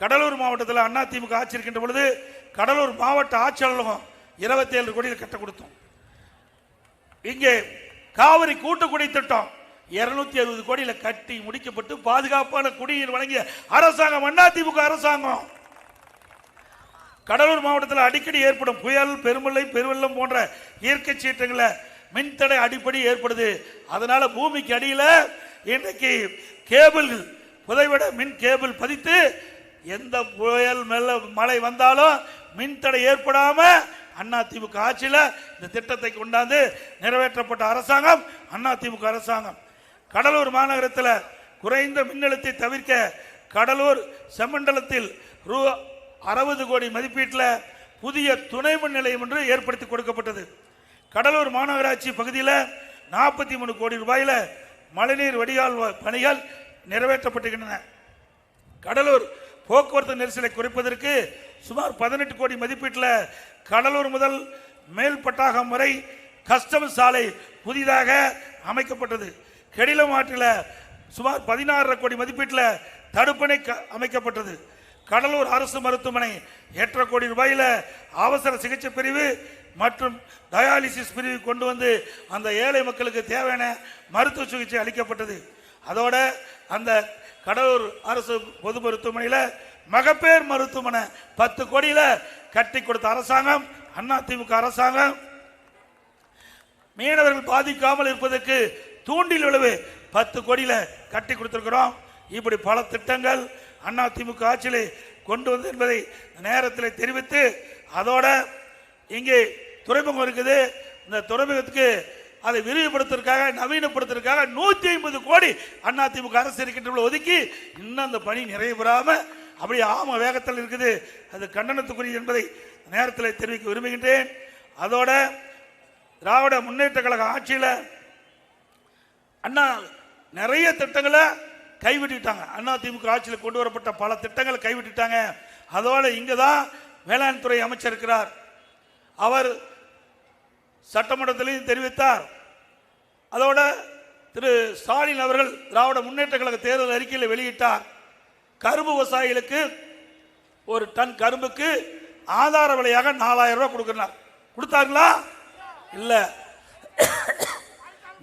கடலூர் மாவட்டத்தில் அதிமுக ஆட்சி இருக்கின்ற பொழுது கடலூர் மாவட்ட ஆட்சியாளர்களும் 27 கோடியில் கட்ட கொடுத்தோம். இங்கே காவிரி கூட்டு குடி திட்டம் 260 கோடியில் கட்டி முடிக்கப்பட்டு பாதுகாப்பான குடிநீர் வழங்கிய அரசாங்கம் அதிமுக அரசாங்கம். கடலூர் மாவட்டத்தில் அடிக்கடி ஏற்படும் புயல், பெருமழை, பெருவெள்ளம் போன்ற இயற்கை சீற்றங்களை மின்தடை அடிப்படை ஏற்படுது. அதனால பூமிக்கு அடியில் இன்றைக்கு கேபிள் புதைவிட மின் கேபிள் பதித்து எந்த புயல் மழை வந்தாலும் மின்தடை ஏற்படாம அதிமுக ஆட்சியில் இந்த திட்டத்தை கொண்டாந்து நிறைவேற்றப்பட்ட அரசாங்கம் அதிமுக அரசாங்கம். கடலூர் மாநகரத்தில் குறைந்த மின்னழுத்தை தவிர்க்க கடலூர் செம்மண்டலத்தில் ரூ.60 கோடி மதிப்பீட்டில் புதிய துணை மின் நிலையம் ஒன்று ஏற்படுத்தி கொடுக்கப்பட்டது. கடலூர் மாநகராட்சி பகுதியில் 43 கோடி ரூபாயில் மழைநீர் வடிகால் பணிகள் நிறைவேற்றப்பட்டுகின்றன. கடலூர் போக்குவரத்து நெரிசலை குறைப்பதற்கு சுமார் 18 கோடி மதிப்பீட்டில் கடலூர் முதல் மேல்பட்டாகம் வரை கஸ்டம்ஸ் சாலை புதிதாக அமைக்கப்பட்டது. கெடிலம் ஆற்றில் சுமார் 16 கோடி மதிப்பீட்டில் தடுப்பணை அமைக்கப்பட்டது. கடலூர் அரசு மருத்துவமனை 8 கோடி ரூபாயில் அவசர சிகிச்சை பிரிவு மற்றும் டயாலிசிஸ் பிரிவு கொண்டு வந்து அந்த ஏழை மக்களுக்கு தேவையான மருத்துவ சிகிச்சை அளிக்கப்பட்டது. அதோட அந்த கடலூர் அரசு பொது மருத்துவமனையில் மகப்பேர் மருத்துவமனை 10 கோடியில் கட்டி கொடுத்த அரசாங்கம் அதிமுக அரசாங்கம். மீனவர்கள் பாதிக்காமல் இருப்பதற்கு தூண்டில் விளைவு 10 கோடியில் கட்டி கொடுத்திருக்கிறோம். இப்படி பல திட்டங்கள் அதிமுக ஆட்சியில் கொண்டு வந்து என்பதை நேரத்தில் தெரிவித்து, அதோட இங்கே துறைமுகம் இருக்குது. இந்த துறைமுகத்துக்கு அதை விரிவுபடுத்துவதற்காக நவீனப்படுத்துவதற்காக 150 கோடி அதிமுக அரசு இருக்கின்ற ஒதுக்கி இன்னும் அந்த பணி நிறைவேறாம அப்படியே ஆம வேகத்தில் இருக்குது. அது கண்டனத்துக்குரிய என்பதை நேரத்தில் தெரிவிக்க விரும்புகின்றேன். அதோட திராவிட முன்னேற்ற கழக ஆட்சியில் அண்ணா நிறைய திட்டங்களை கைவிட்டுட்டாங்க. அதிமுக ஆட்சியில் கொண்டு வரப்பட்ட பல திட்டங்களை கைவிட்டுட்டாங்க. அதோட இங்கே தான் வேளாண் துறை அமைச்சர் இருக்கிறார். அவர் சட்டமன்றத்திலையும் தெரிவித்தார். அதோட திரு ஸ்டாலின் அவர்கள் திராவிட முன்னேற்ற கழக தேர்தல் அறிக்கையில் வெளியிட்டார். கரும்பு விவசாயிகளுக்கு ஒரு டன் கரும்புக்கு ஆதார விலையாக 4000 ரூபாய் கொடுக்கிறார். கொடுத்தார்களா? இல்ல.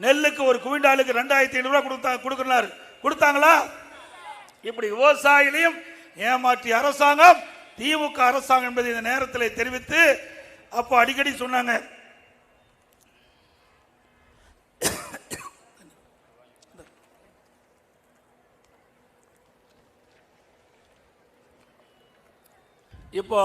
நெல்லுக்கு ஒரு குவிண்டாலுக்கு 2500 ரூபாய் கொடுக்கிறார். கொடுத்தாங்களா? இப்படி விவசாயிகளையும் ஏமாற்றிய அரசாங்கம் திமுக அரசாங்கம் என்பதை இந்த நேரத்தில் தெரிவித்து, அப்போ அடிக்கடி சொன்னாங்க, இப்போ